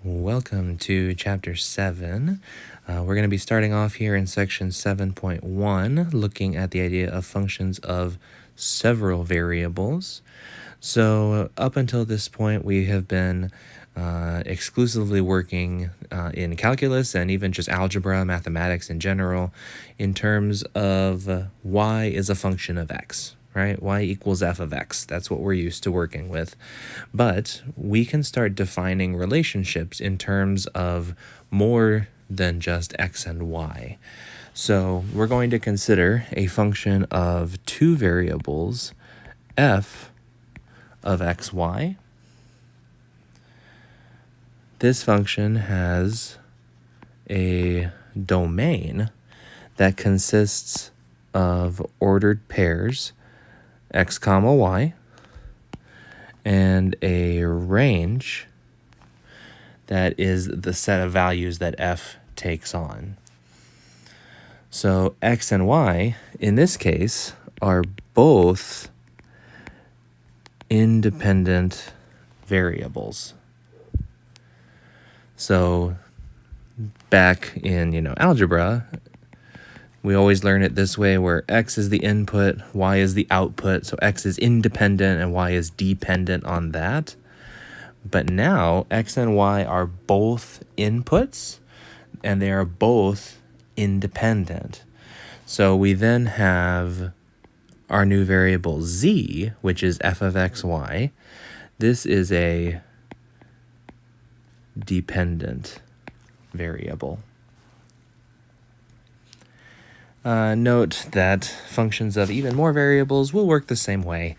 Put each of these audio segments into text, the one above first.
Welcome to Chapter 7. We're going to be starting off here in Section 7.1, looking at the idea of functions of several variables. So up until this point, we have been exclusively working in calculus and even just algebra, mathematics in general, in terms of y is a function of x. Right? Y equals f of x. That's what we're used to working with. But we can start defining relationships in terms of more than just x and y. So we're going to consider a function of two variables, f of xy. This function has a domain that consists of ordered pairs x comma y, and a range that is the set of values that f takes on. So x and y, in this case, are both independent variables. So back in, algebra, we always learn it this way where x is the input, y is the output. So x is independent and y is dependent on that. But now x and y are both inputs and they are both independent. So we then have our new variable z, which is f of xy. This is a dependent variable. Note that functions of even more variables will work the same way.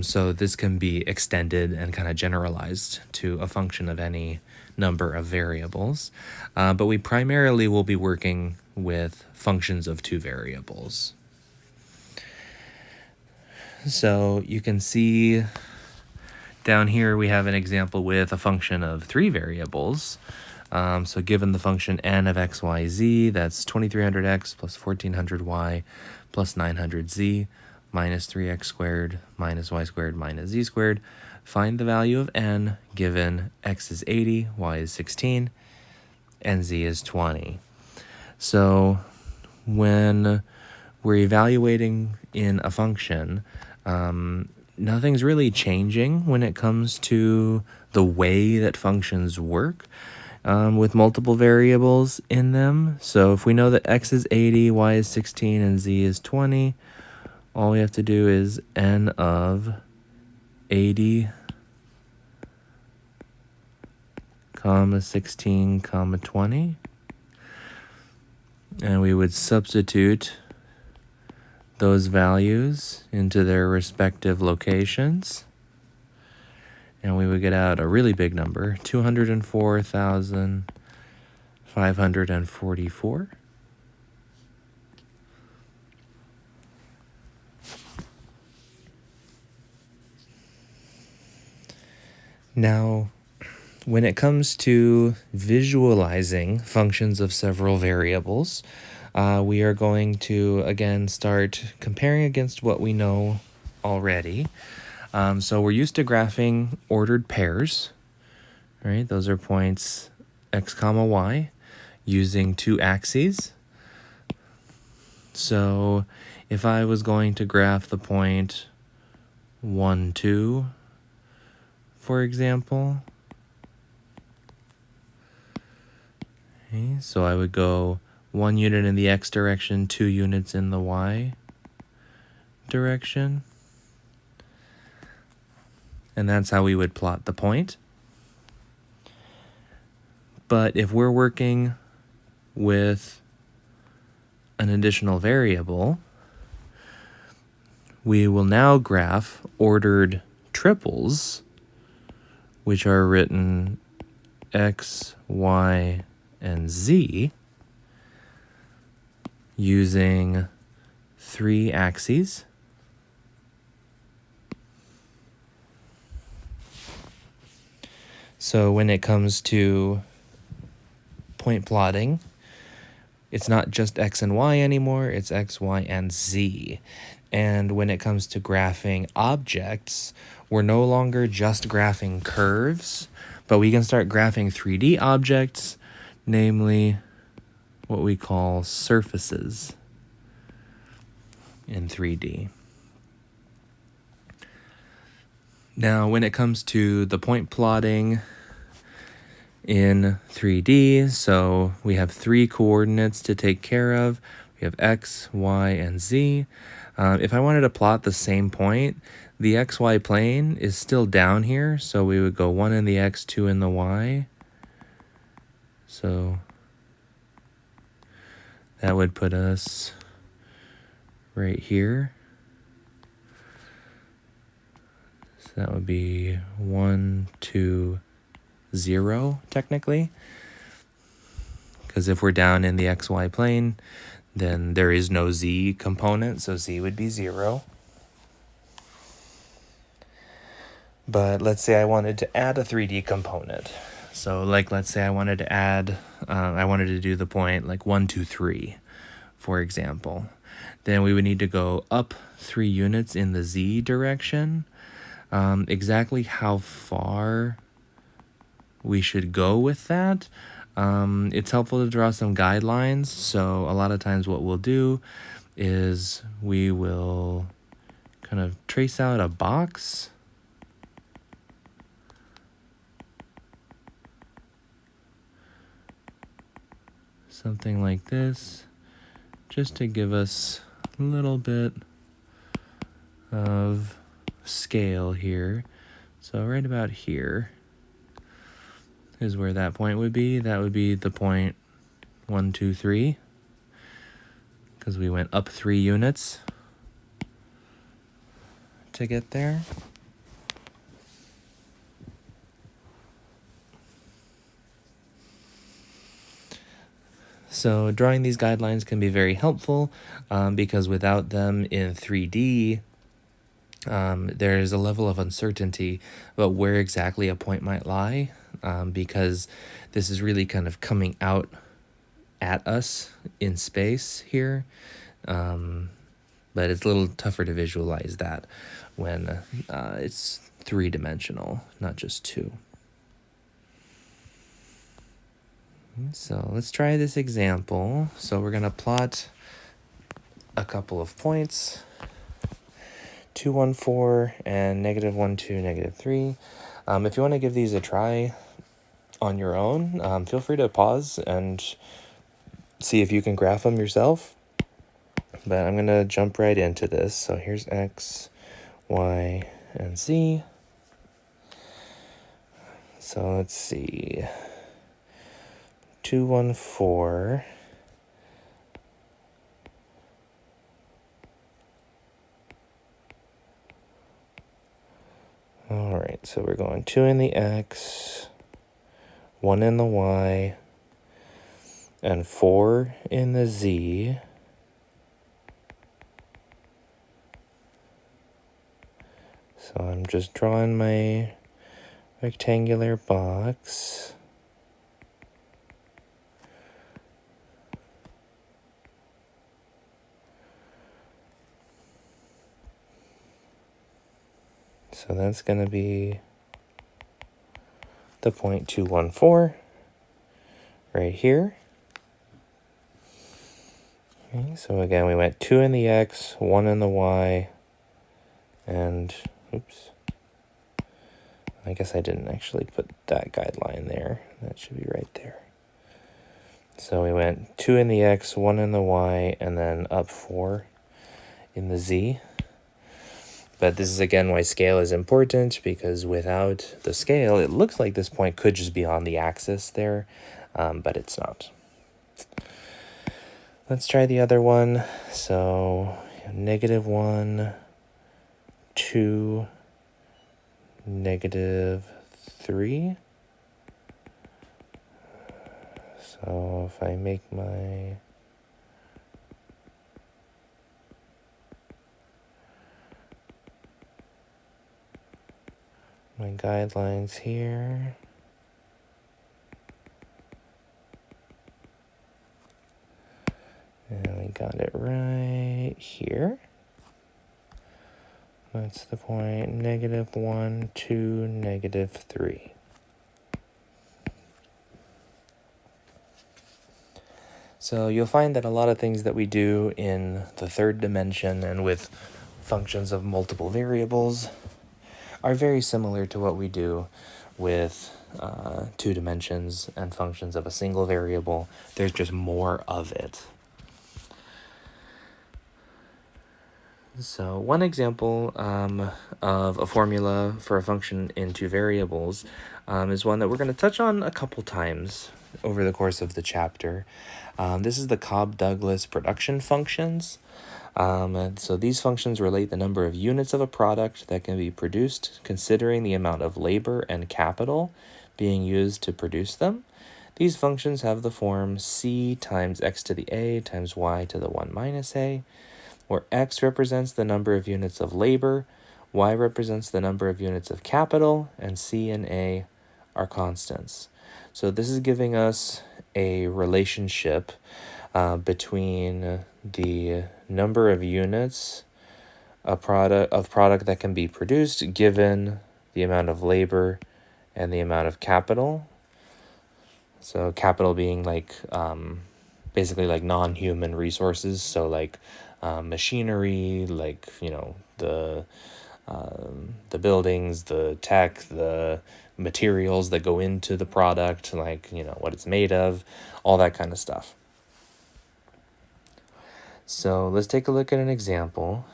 So this can be extended and kind of generalized to a function of any number of variables. But we primarily will be working with functions of two variables. So you can see down here we have an example with a function of three variables. So given the function n of xyz, that's 2300x plus 1400y plus 900z minus 3x squared minus y squared minus z squared. Find the value of n given x is 80, y is 16, and z is 20. So when we're evaluating in a function, nothing's really changing when it comes to the way that functions work. With multiple variables in them. So if we know that x is 80, y is 16, and z is 20, all we have to do is n of 80, comma 16, comma 20. And we would substitute those values into their respective locations. And we would get out a really big number, 204,544. Now, when it comes to visualizing functions of several variables, we are going to, again, start comparing against what we know already. So we're used to graphing ordered pairs, right? Those are points x comma y using two axes. So if I was going to graph the point 1, 2, for example, okay, so I would go 1 unit in the x direction, 2 units in the y direction. And that's how we would plot the point. But if we're working with an additional variable, we will now graph ordered triples, which are written x, y, and z, using three axes. So when it comes to point plotting, it's not just x and y anymore, it's x, y, and z. And when it comes to graphing objects, we're no longer just graphing curves, But we can start graphing 3D objects, namely what we call surfaces in 3D. Now, when it comes to the point plotting in 3D, so we have 3 coordinates to take care of. We have X, Y, and Z. If I wanted to plot the same point, the XY plane is still down here, so we would go 1 in the X, 2 in the Y. So that would put us right here. So that would be 1, 2, 0, technically. Because if we're down in the XY plane, then there is no Z component, so Z would be 0. But let's say I wanted to add a 3D component. So like, let's say I wanted to add, I wanted to do the point like 1, 2, 3, for example. Then we would need to go up 3 units in the Z direction. Exactly how far we should go with that, it's helpful to draw some guidelines. So a lot of times what we'll do is we will kind of trace out a box. Something like this, just to give us a little bit of scale here. So right about here is where that point would be. That would be the point 1, 2, 3, because we went up 3 units to get there. So drawing these guidelines can be very helpful because without them in 3D, there's a level of uncertainty about where exactly a point might lie, because this is really kind of coming out at us in space here. But it's a little tougher to visualize that when it's 3-dimensional, not just 2. So let's try this example. So we're going to plot a couple of points, 2, 1, 4, and -1, 2, -3. If you want to give these a try on your own, feel free to pause and see if you can graph them yourself. But I'm going to jump right into this. So here's X, Y, and Z. So let's see. 2, 1, 4. All right, so we're going 2 in the X, 1 in the Y, and 4 in the Z. So I'm just drawing my rectangular box. So that's going to be the point 2, 1, 4 right here. Okay, so again, we went 2 in the X, 1 in the Y, and oops. I guess I didn't actually put that guideline there. That should be right there. So we went 2 in the X, 1 in the Y, and then up 4 in the Z. But this is again why scale is important, because without the scale, it looks like this point could just be on the axis there, but it's not. Let's try the other one. So -1, 2, -3. So if I make my guidelines here. And we got it right here. That's the point -1, 2, -3. So you'll find that a lot of things that we do in the third dimension and with functions of multiple variables are very similar to what we do with 2 dimensions and functions of a single variable. There's just more of it. So one example of a formula for a function in 2 variables is one that we're going to touch on a couple times over the course of the chapter. This is the Cobb-Douglas production functions. And so these functions relate the number of units of a product that can be produced considering the amount of labor and capital being used to produce them. These functions have the form c times x to the a times y to the 1 minus a, where x represents the number of units of labor, y represents the number of units of capital, and c and a are constants. So this is giving us a relationship between the number of units of product that can be produced given the amount of labor and the amount of capital. So capital being like basically like non-human resources, so like machinery, like the buildings, the tech, the materials that go into the product, like what it's made of, all that kind of stuff. So let's take a look at an example.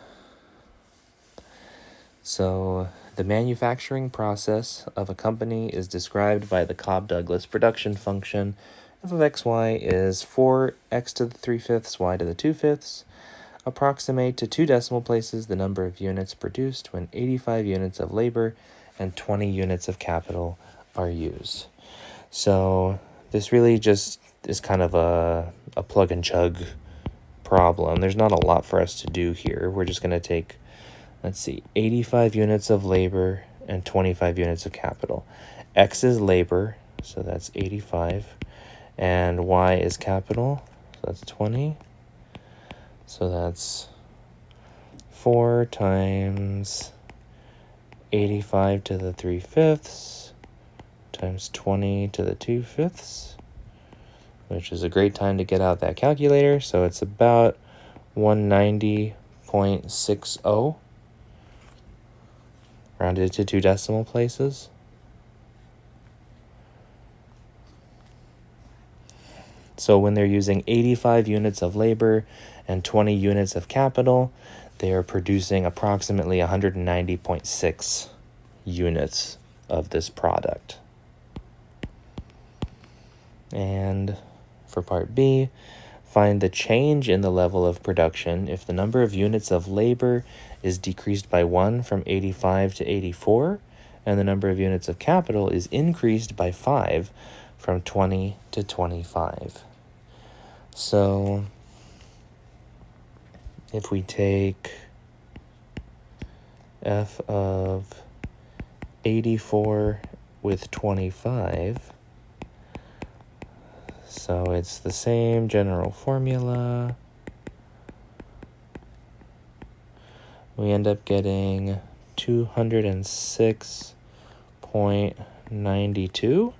So the manufacturing process of a company is described by the Cobb-Douglas production function. F of xy is 4x to the 3/5, y to the 2/5. Approximate to 2 decimal places the number of units produced when 85 units of labor and 20 units of capital are used. So this really just is kind of a plug and chug problem. There's not a lot for us to do here. We're just going to take, 85 units of labor and 25 units of capital. X is labor, so that's 85, and Y is capital, so that's 20. So that's 4 times 85 to the 3/5 times 20 to the 2/5, which is a great time to get out that calculator. So it's about 190.60, rounded to 2 decimal places. So when they're using 85 units of labor and 20 units of capital, they are producing approximately 190.6 units of this product. And for part B, find the change in the level of production if the number of units of labor is decreased by 1 from 85 to 84, and the number of units of capital is increased by 5 from 20 to 25. So if we take f of 84 with 25, so it's the same general formula. We end up getting 206.92,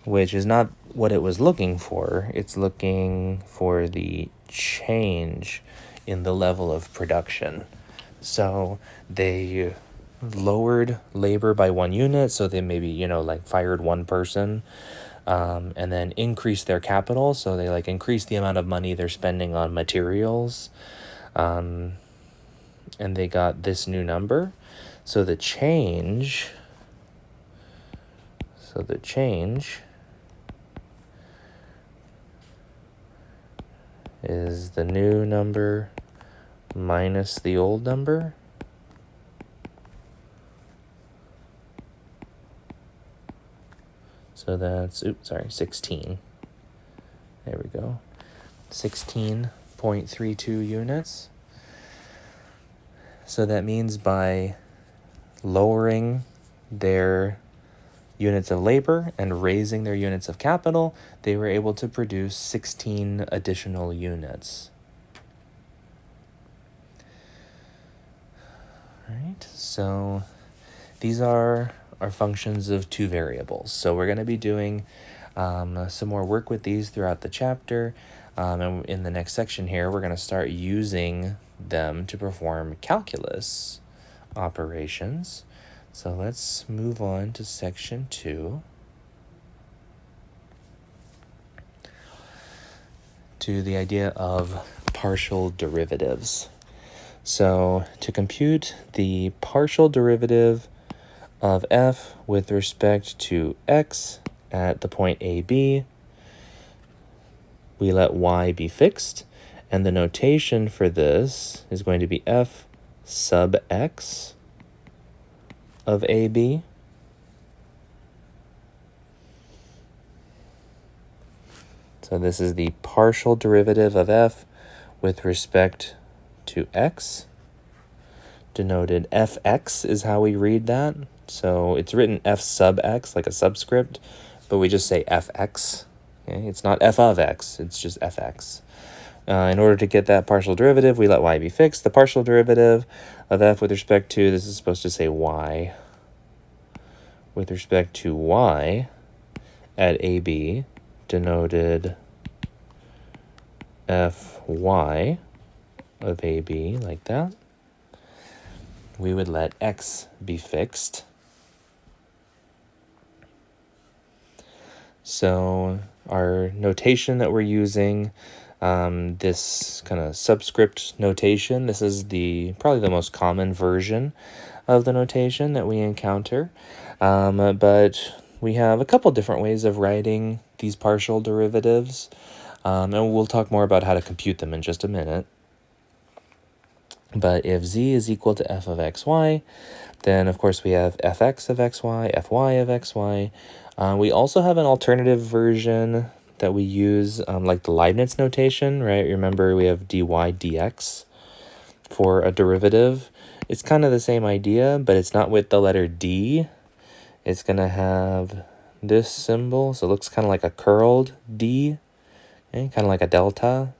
which is not what it was looking for. It's looking for the change in the level of production. So they lowered labor by 1 unit, so they maybe, fired 1 person, and then increased their capital, so they increased the amount of money they're spending on materials, and they got this new number. So the change is the new number minus the old number. So that's, 16. There we go. 16.32 units. So that means by lowering their units of labor and raising their units of capital, they were able to produce 16 additional units. All right, so these are our functions of 2 variables. So we're going to be doing some more work with these throughout the chapter. And in the next section here, we're going to start using them to perform calculus operations. So let's move on to section 2. To the idea of partial derivatives. So to compute the partial derivative of f with respect to x at the point AB, we let y be fixed, and the notation for this is going to be f sub x of AB. So this is the partial derivative of f with respect to x. Denoted fx is how we read that. So it's written f sub x, like a subscript, but we just say fx. Okay? It's not f of x, it's just fx. In order to get that partial derivative, we let y be fixed. The partial derivative of f with respect to, this is supposed to say y, with respect to y at AB, denoted fy of AB, like that. We would let x be fixed. So our notation that we're using, this kind of subscript notation, this is probably the most common version of the notation that we encounter. But we have a couple different ways of writing these partial derivatives, and we'll talk more about how to compute them in just a minute. But if z is equal to f of xy, then of course we have fx of xy, fy of xy. We also have an alternative version that we use, like the Leibniz notation, right? Remember we have dy dx for a derivative. It's kind of the same idea, but it's not with the letter d. It's going to have this symbol, so it looks kind of like a curled d, okay? Kind of like a delta,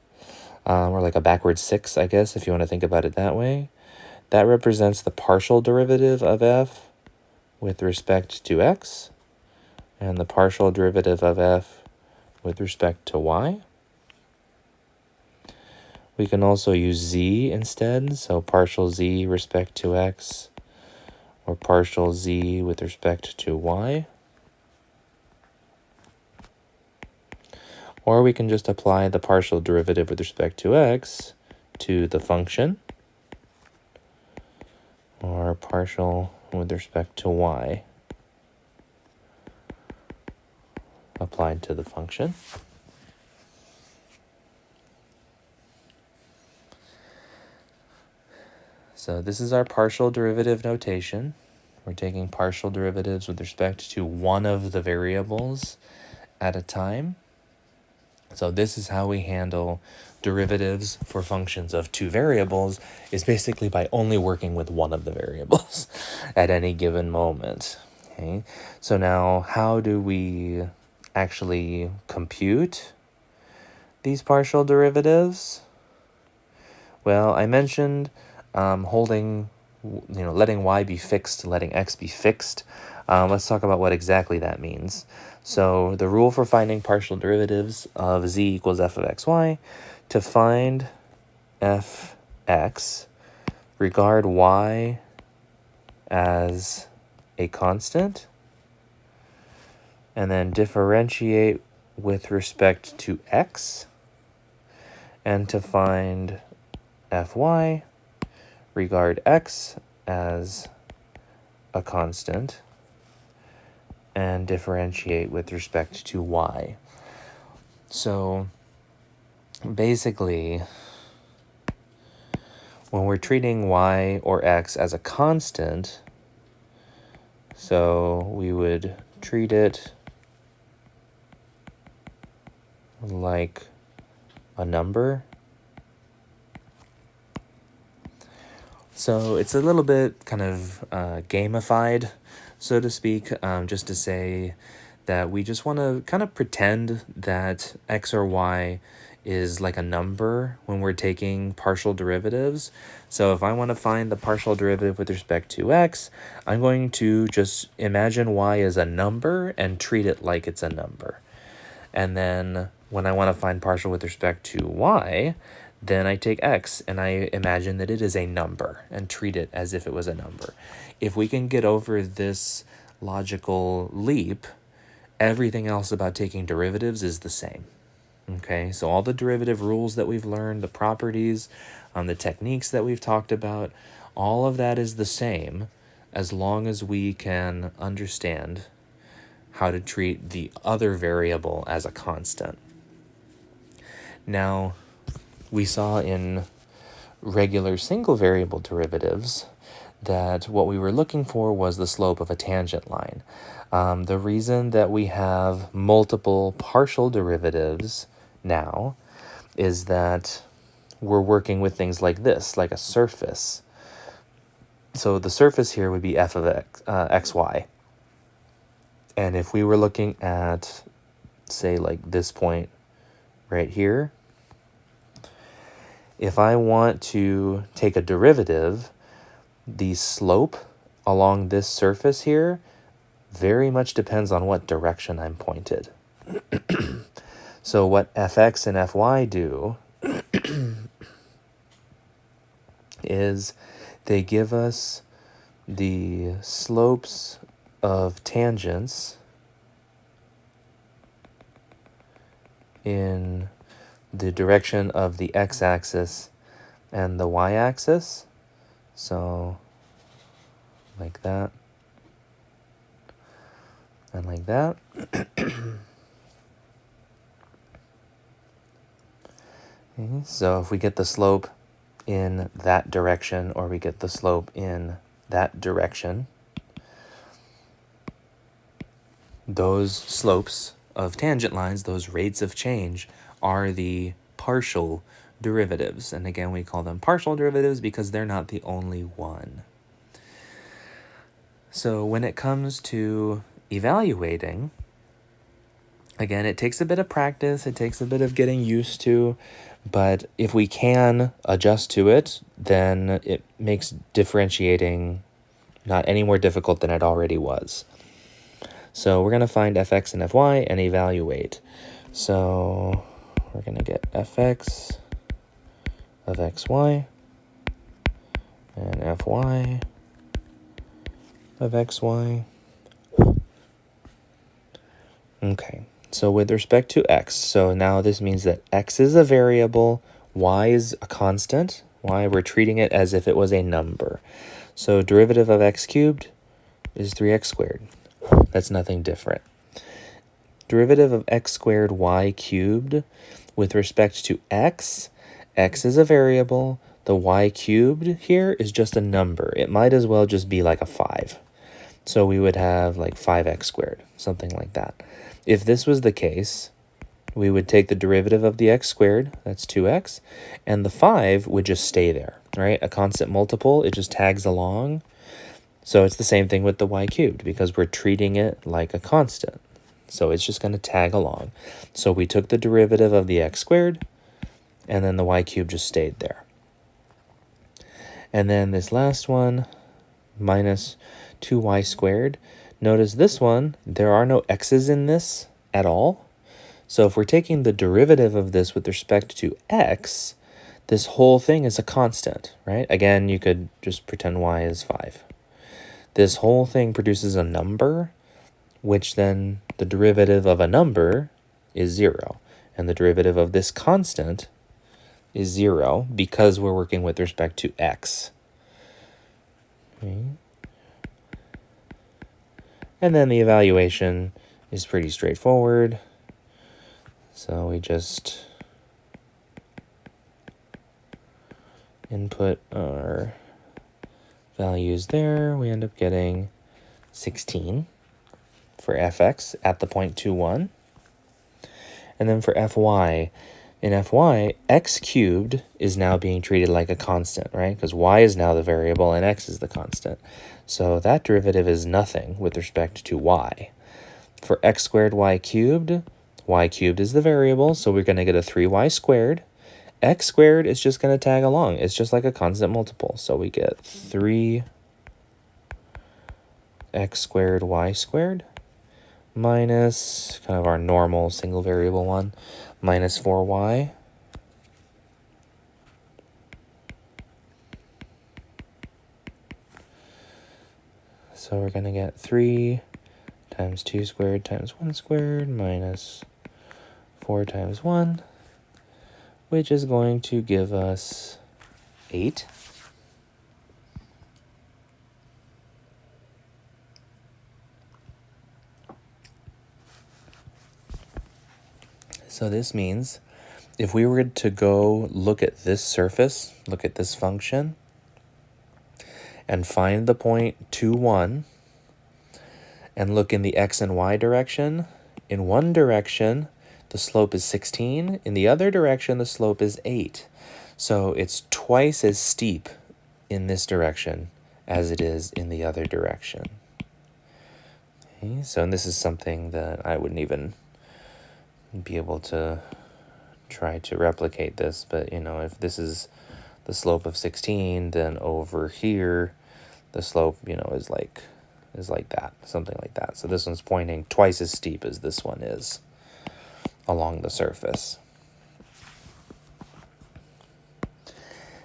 or like a backward 6, I guess, if you want to think about it that way. That represents the partial derivative of f with respect to x, and the partial derivative of f with respect to y. We can also use z instead, so partial z respect to x, or partial z with respect to y. Or we can just apply the partial derivative with respect to x to the function, or partial with respect to y applied to the function. So this is our partial derivative notation. We're taking partial derivatives with respect to one of the variables at a time. So this is how we handle derivatives for functions of two variables, is basically by only working with one of the variables at any given moment. Okay? So now how do we actually compute these partial derivatives? Well, I mentioned letting y be fixed, letting x be fixed. Let's talk about what exactly that means. So the rule for finding partial derivatives of z equals f of xy, to find fx, regard y as a constant, and then differentiate with respect to x, and to find fy, regard x as a constant, and differentiate with respect to y. So basically, when we're treating y or x as a constant, so we would treat it like a number. So it's a little bit kind of gamified, so to speak, just to say that we just want to kind of pretend that x or y is like a number when we're taking partial derivatives. So if I want to find the partial derivative with respect to x, I'm going to just imagine y as a number and treat it like it's a number. And then when I want to find partial with respect to y, then I take x and I imagine that it is a number and treat it as if it was a number. If we can get over this logical leap, everything else about taking derivatives is the same. Okay, so all the derivative rules that we've learned, the properties, the techniques that we've talked about, all of that is the same as long as we can understand how to treat the other variable as a constant. Now, we saw in regular single variable derivatives that what we were looking for was the slope of a tangent line. The reason that we have multiple partial derivatives now is that we're working with things like this, like a surface. So the surface here would be f of x, xy. And if we were looking at, say, like this point right here, if I want to take a derivative, the slope along this surface here very much depends on what direction I'm pointed. So what fx and fy do is they give us the slopes of tangents in the direction of the x-axis and the y-axis. So like that and like that. Okay, so if we get the slope in that direction or we get the slope in that direction, those slopes of tangent lines, those rates of change, are the partial derivatives. And again, we call them partial derivatives because they're not the only one. So when it comes to evaluating, again, it takes a bit of practice, it takes a bit of getting used to, but if we can adjust to it, then it makes differentiating not any more difficult than it already was. So we're going to find fx and fy and evaluate. So we're going to get fx of xy and fy of xy. Okay, so with respect to x, so now this means that x is a variable, y is a constant. Y, we're treating it as if it was a number. So derivative of x cubed is 3x squared. That's nothing different. Derivative of x squared y cubed with respect to x is a variable. The y cubed here is just a number. It might as well just be like a 5. So we would have like 5x squared, something like that. If this was the case, we would take the derivative of the x squared, that's 2x, and the 5 would just stay there, right? A constant multiple, it just tags along. So it's the same thing with the y cubed because we're treating it like a constant. So it's just going to tag along. So we took the derivative of the x squared, and then the y cubed just stayed there. And then this last one, minus 2y squared. Notice this one, there are no x's in this at all. So if we're taking the derivative of this with respect to x, this whole thing is a constant, right? Again, you could just pretend y is 5. This whole thing produces a number, which then the derivative of a number is 0. And the derivative of this constant is 0 because we're working with respect to x. Okay. And then the evaluation is pretty straightforward. So we just input our values there. We end up getting 16 for fx at the point 2, 1. And then for fy, in fy, x cubed is now being treated like a constant, right? Because y is now the variable and x is the constant. So that derivative is nothing with respect to y. For x squared y cubed is the variable, so we're going to get a 3y squared. X squared is just going to tag along. It's just like a constant multiple. So we get 3x squared y squared minus kind of our normal single variable one, minus 4y. So we're going to get 3 times 2 squared times 1 squared minus 4 times 1, which is going to give us 8. So this means if we were to go look at this surface, look at this function, and find the point 2, 1, and look in the x and y direction, in one direction, the slope is 16. In the other direction, the slope is 8. So it's twice as steep in this direction as it is in the other direction. Okay, so and this is something that I wouldn't even be able to try to replicate this, but if this is the slope of 16, then over here the slope is like that, something like that. So this one's pointing twice as steep as this one is along the surface.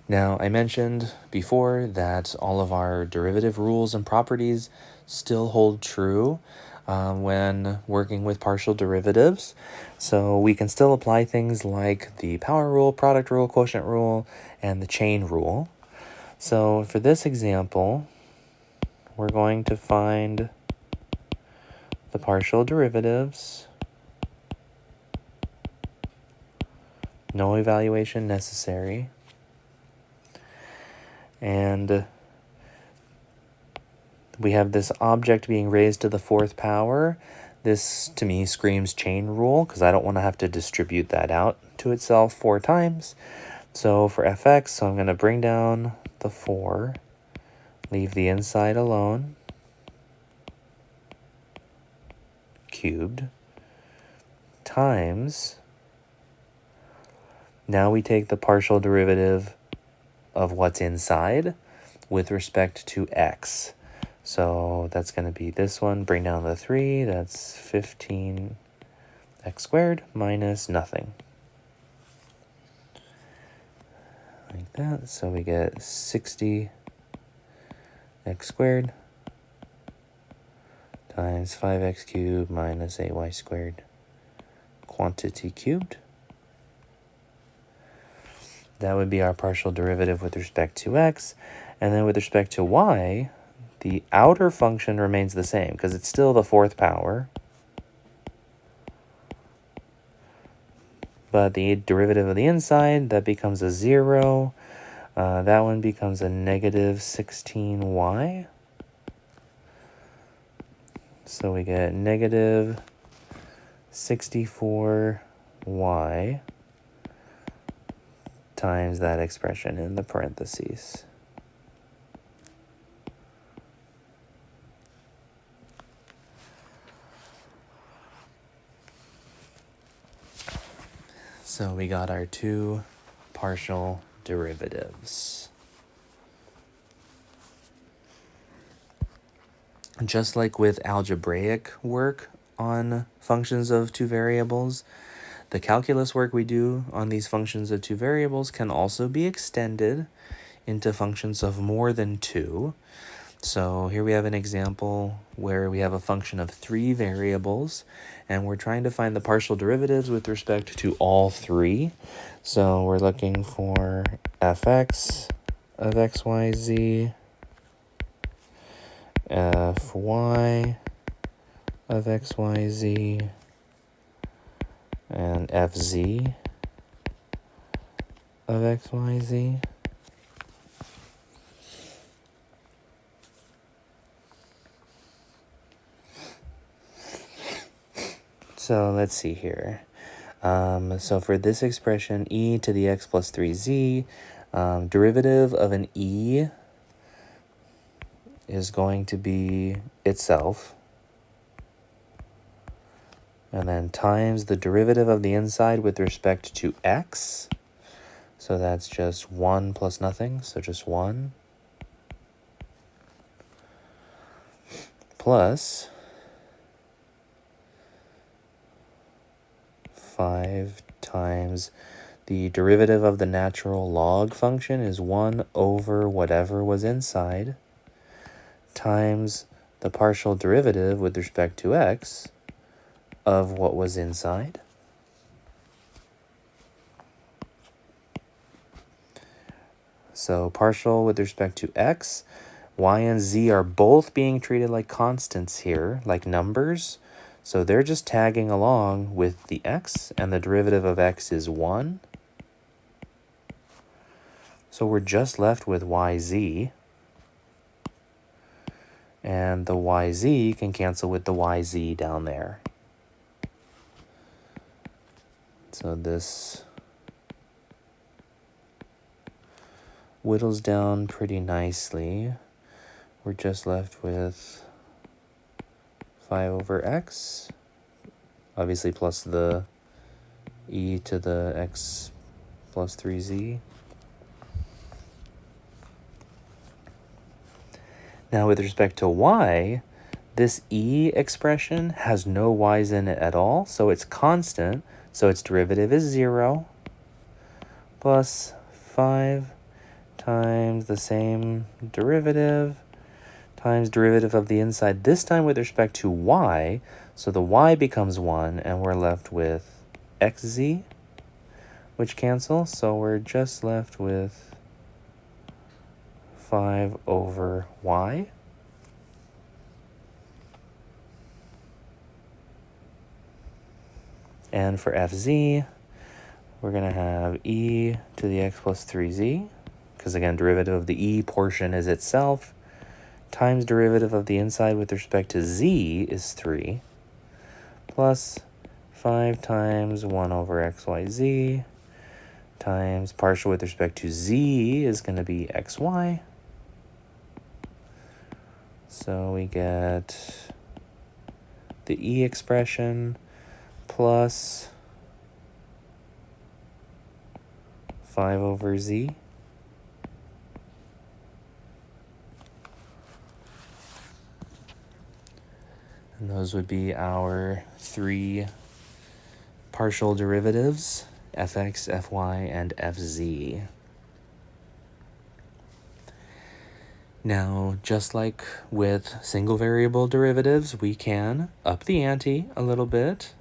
Now, I mentioned before that all of our derivative rules and properties still hold true when working with partial derivatives. So we can still apply things like the power rule, product rule, quotient rule, and the chain rule. So for this example, we're going to find the partial derivatives. No evaluation necessary. And we have this object being raised to the 4th power. This, to me, screams chain rule because I don't want to have to distribute that out to itself 4 times. So for fx, I'm going to bring down the 4, leave the inside alone, cubed, times, now we take the partial derivative of what's inside with respect to x. So that's going to be this one, bring down the 3, that's 15x squared minus nothing. Like that, so we get 60x squared times 5x cubed minus 8y squared, quantity cubed. That would be our partial derivative with respect to x. And then with respect to y, the outer function remains the same because it's still the 4th power. But the derivative of the inside, that becomes a 0. That one becomes a negative 16y. So we get negative 64y times that expression in the parentheses. So we got our 2 partial derivatives. Just like with algebraic work on functions of 2 variables, the calculus work we do on these functions of 2 variables can also be extended into functions of more than 2. So here we have an example where we have a function of 3 variables, and we're trying to find the partial derivatives with respect to all 3. So we're looking for fx of xyz, fy of xyz, and fz of xyz. So let's see here. So for this expression, e to the x plus 3z, derivative of an e is going to be itself, and then times the derivative of the inside with respect to x. So that's just 1 plus nothing, so just 1, plus 5 times the derivative of the natural log function is 1 over whatever was inside times the partial derivative with respect to x of what was inside. So partial with respect to x, y and z are both being treated like constants here, like numbers. So they're just tagging along with the x, and the derivative of x is 1. So we're just left with yz. And the yz can cancel with the yz down there. So this whittles down pretty nicely. We're just left with 5 over x, obviously plus the e to the x plus 3z. Now with respect to y, this e expression has no y's in it at all, so it's constant, so its derivative is 0, plus 5 times the same derivative times derivative of the inside, this time with respect to y, so the y becomes 1, and we're left with xz, which cancel, so we're just left with 5 over y. And for fz, we're going to have e to the x plus 3z, because again, derivative of the e portion is itself, times derivative of the inside with respect to z is 3, plus 5 times 1 over xyz, times partial with respect to z is going to be xy. So we get the e expression plus 5 over z. And those would be our 3 partial derivatives, fx, fy, and fz. Now, just like with single variable derivatives, we can up the ante a little bit.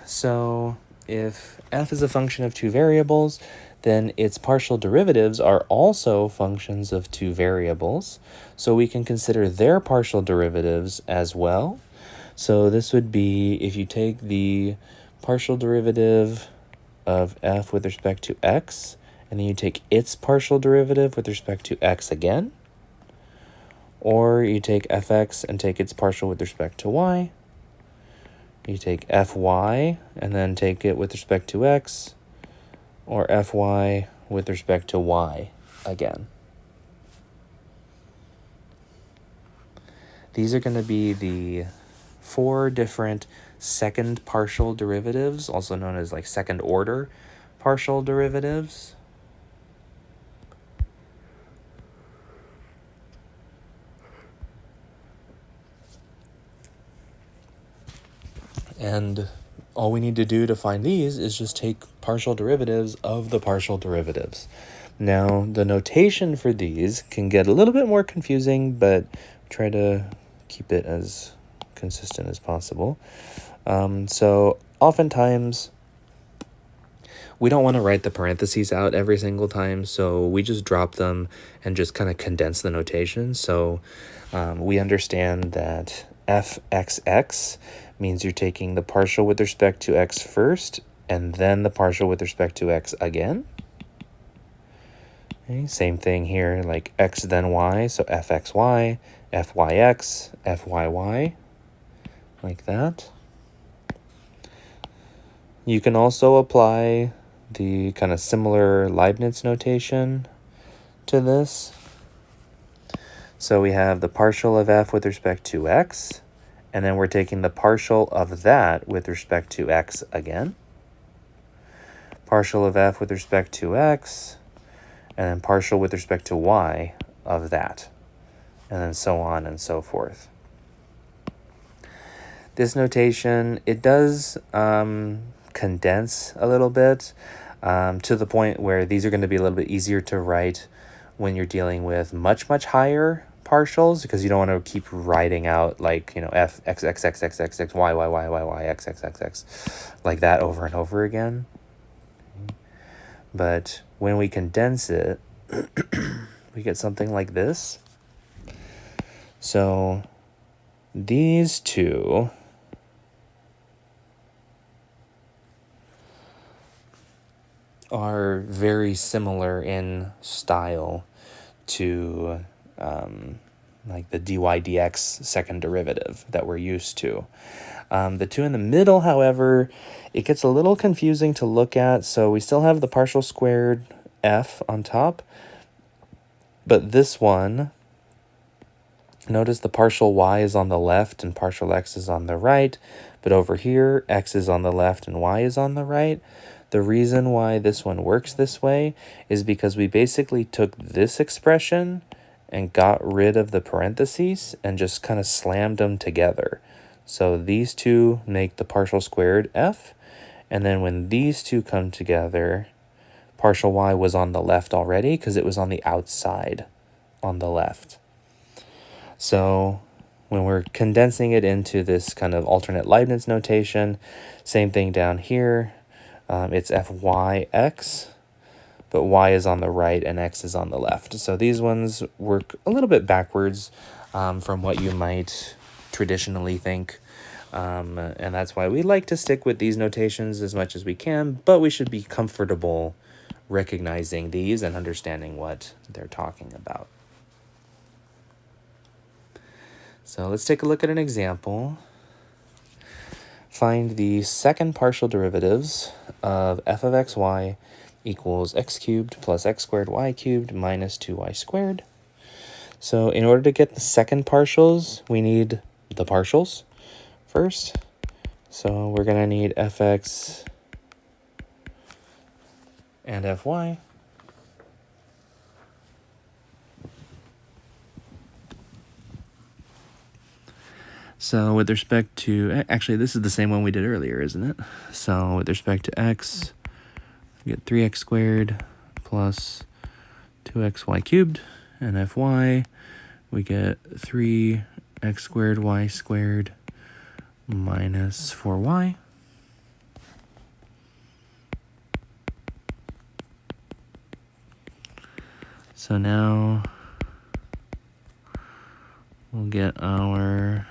So if f is a function of 2 variables, then its partial derivatives are also functions of 2 variables. So we can consider their partial derivatives as well. So this would be if you take the partial derivative of f with respect to x, and then you take its partial derivative with respect to x again, or you take fx and take its partial with respect to y. You take fy and then take it with respect to x, or fy with respect to y again. These are going to be the 4 different second partial derivatives, also known as like second order partial derivatives. And all we need to do to find these is just take partial derivatives of the partial derivatives. Now, the notation for these can get a little bit more confusing, but try to keep it as consistent as possible. So oftentimes, we don't want to write the parentheses out every single time, so we just drop them and just kind of condense the notation. So we understand that fxx means you're taking the partial with respect to x first, and then the partial with respect to x again. Okay, same thing here, like x then y, so fxy, fyx, fyy, like that. You can also apply the kind of similar Leibniz notation to this. So we have the partial of f with respect to x, and then we're taking the partial of that with respect to x again. Partial of f with respect to x, and then partial with respect to y of that, and then so on and so forth. This notation, it does condense a little bit to the point where these are going to be a little bit easier to write when you're dealing with much, much higher partials, because you don't want to keep writing out like, you know, f x x x x x x y y y y y x x x x like that over and over again. But when we condense it, we get something like this. So these two are very similar in style to like the dy dx second derivative that we're used to. The two in the middle, however, it gets a little confusing to look at. So we still have the partial squared f on top, but this one, notice the partial y is on the left and partial x is on the right, but over here, x is on the left and y is on the right. The reason why this one works this way is because we basically took this expression and got rid of the parentheses and just kind of slammed them together. So these two make the partial squared f, and then when these two come together, partial y was on the left already because it was on the outside on the left. So when we're condensing it into this kind of alternate Leibniz notation, same thing down here. It's fyx, but y is on the right and x is on the left. So these ones work a little bit backwards from what you might traditionally think. And that's why we like to stick with these notations as much as we can, but we should be comfortable recognizing these and understanding what they're talking about. So let's take a look at an example. Find the second partial derivatives of f of xy equals x cubed plus x squared y cubed minus 2y squared. So in order to get the second partials, we need the partials first. So we're going to need fx and fy. So with respect to, actually this is the same one we did earlier, isn't it? So with respect to x, we get 3x squared plus 2xy cubed, and fy, we get 3x squared y squared minus 4y. So now we'll get our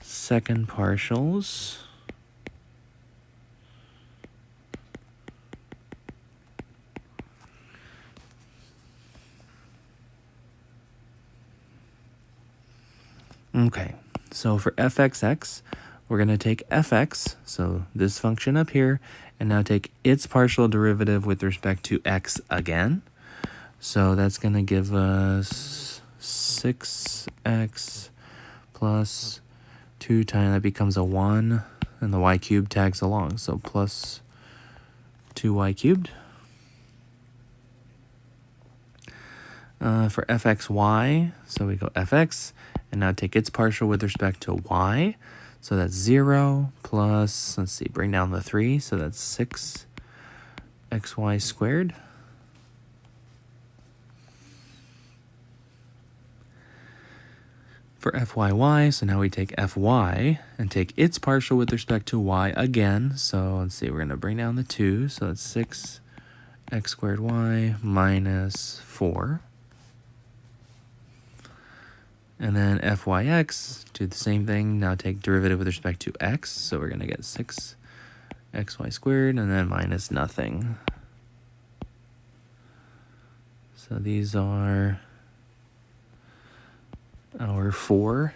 second partials. Okay, so for fxx, we're going to take fx, so this function up here, and now take its partial derivative with respect to x again. So that's going to give us 6x plus 2 times, that becomes a 1, and the y cubed tags along, so plus 2y cubed. For fxy, so we go fx, and now take its partial with respect to y. So that's 0 plus, let's see, bring down the 3, so that's 6xy squared. For fyy, so now we take fy and take its partial with respect to y again. So let's see, we're going to bring down the 2, so that's 6x squared y minus 4. And then fyx, do the same thing, now take derivative with respect to x, so we're going to get 6xy squared and then minus nothing. So these are our 4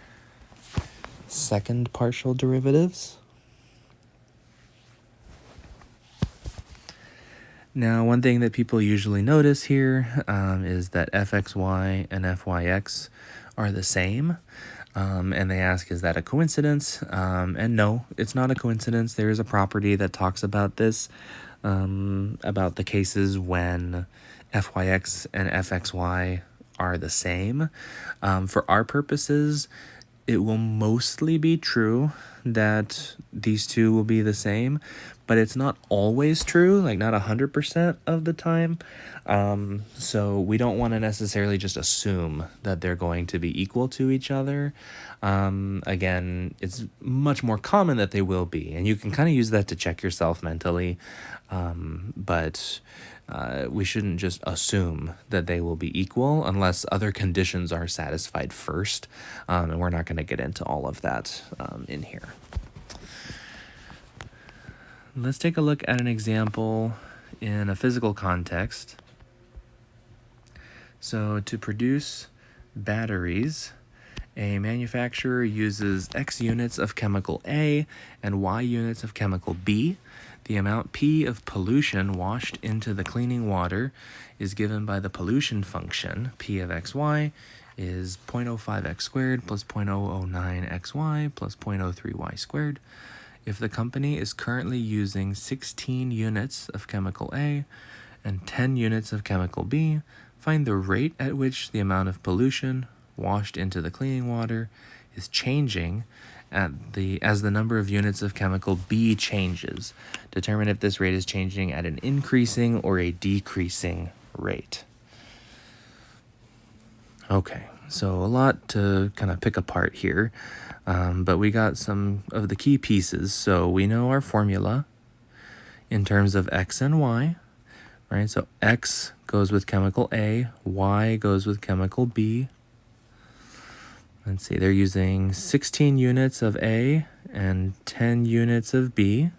second partial derivatives. Now, one thing that people usually notice here is that fxy and fyx are the same, and they ask, is that a coincidence? And no, it's not a coincidence. There is a property that talks about this, about the cases when fyx and fxy are the same. For our purposes, it will mostly be true that these two will be the same, but it's not always true, like not 100% of the time. So we don't want to necessarily just assume that they're going to be equal to each other. Again, it's much more common that they will be, and you can kind of use that to check yourself mentally. But we shouldn't just assume that they will be equal unless other conditions are satisfied first. And we're not going to get into all of that in here. Let's take a look at an example in a physical context. So to produce batteries, a manufacturer uses X units of chemical A and Y units of chemical B. The amount P of pollution washed into the cleaning water is given by the pollution function. P of xy is 0.05x squared plus 0.009xy plus 0.03y squared. If the company is currently using 16 units of chemical A and 10 units of chemical B, find the rate at which the amount of pollution washed into the cleaning water is changing as the number of units of chemical B changes. Determine if this rate is changing at an increasing or a decreasing rate. Okay, so a lot to kind of pick apart here, but we got some of the key pieces. So we know our formula in terms of X and Y, right? So X goes with chemical A, Y goes with chemical B. Let's see, they're using 16 units of A and 10 units of B.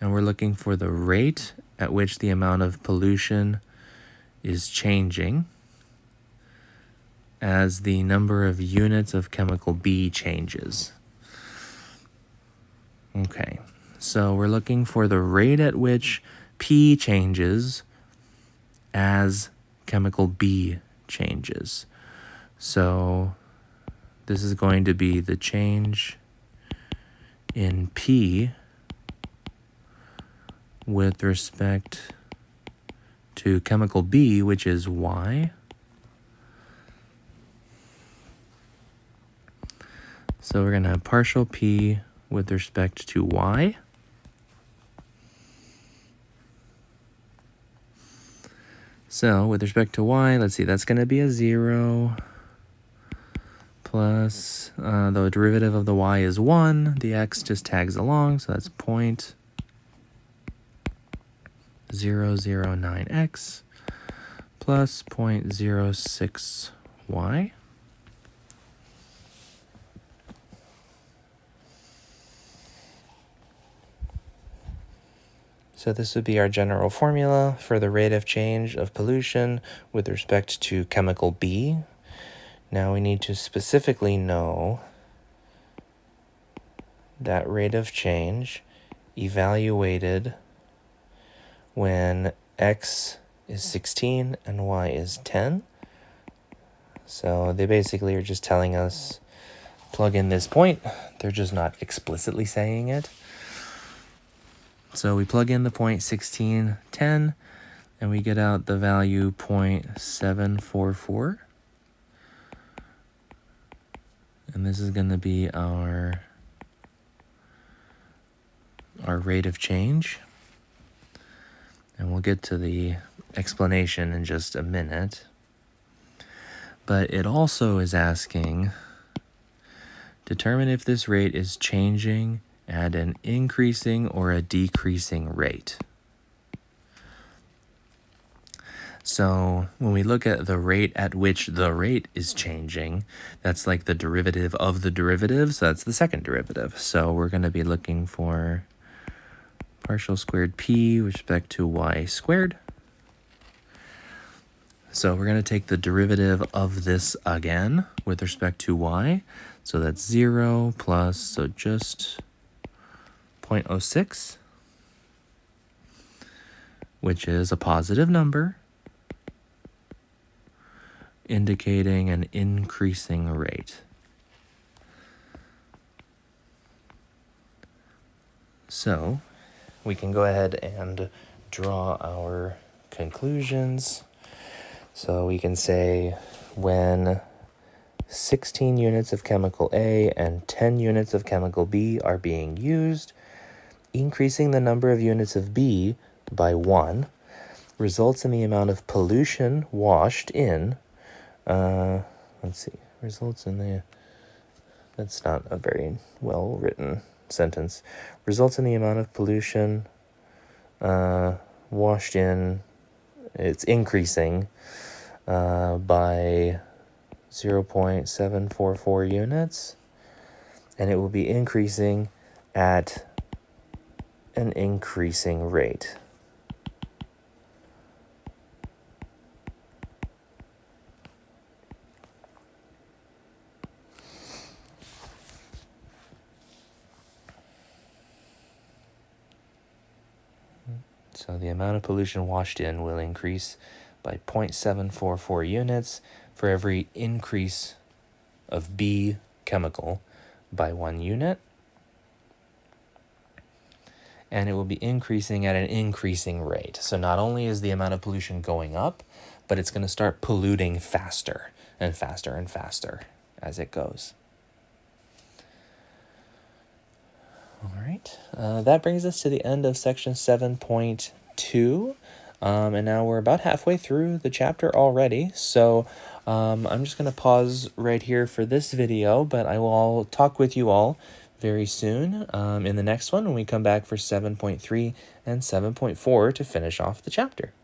And we're looking for the rate at which the amount of pollution is changing as the number of units of chemical B changes. Okay, so we're looking for the rate at which P changes as chemical B changes. So this is going to be the change in P with respect to chemical B, which is Y. So we're going to have partial P with respect to Y. So with respect to Y, let's see, that's going to be a 0 plus, the derivative of the Y is 1. The X just tags along, so that's 0.009x plus 0.06y. So this would be our general formula for the rate of change of pollution with respect to chemical B. Now we need to specifically know that rate of change evaluated when X is 16 and Y is 10. So they basically are just telling us plug in this point. They're just not explicitly saying it. So we plug in the point 16, 10, and we get out the value 0.744. And this is going to be our rate of change. And we'll get to the explanation in just a minute. But it also is asking, determine if this rate is changing at an increasing or a decreasing rate. So when we look at the rate at which the rate is changing, that's like the derivative of the derivative, so that's the second derivative. So we're going to be looking for partial squared P with respect to Y squared. So we're going to take the derivative of this again with respect to Y. So that's 0 plus, so just 0.06, which is a positive number, indicating an increasing rate. So we can go ahead and draw our conclusions. So we can say when 16 units of chemical A and 10 units of chemical B are being used, increasing the number of units of B by 1 results in the amount of pollution washed in, results in the, that's not a very well written sentence, results in the amount of pollution washed in, it's increasing by 0.744 units, and it will be increasing at an increasing rate. So the amount of pollution washed in will increase by 0.744 units for every increase of B chemical by 1 unit. And it will be increasing at an increasing rate. So not only is the amount of pollution going up, but it's going to start polluting faster and faster and faster as it goes. All right, that brings us to the end of section 7.2. And now we're about halfway through the chapter already. So I'm just going to pause right here for this video, but I will talk with you all very soon in the next one when we come back for 7.3 and 7.4 to finish off the chapter.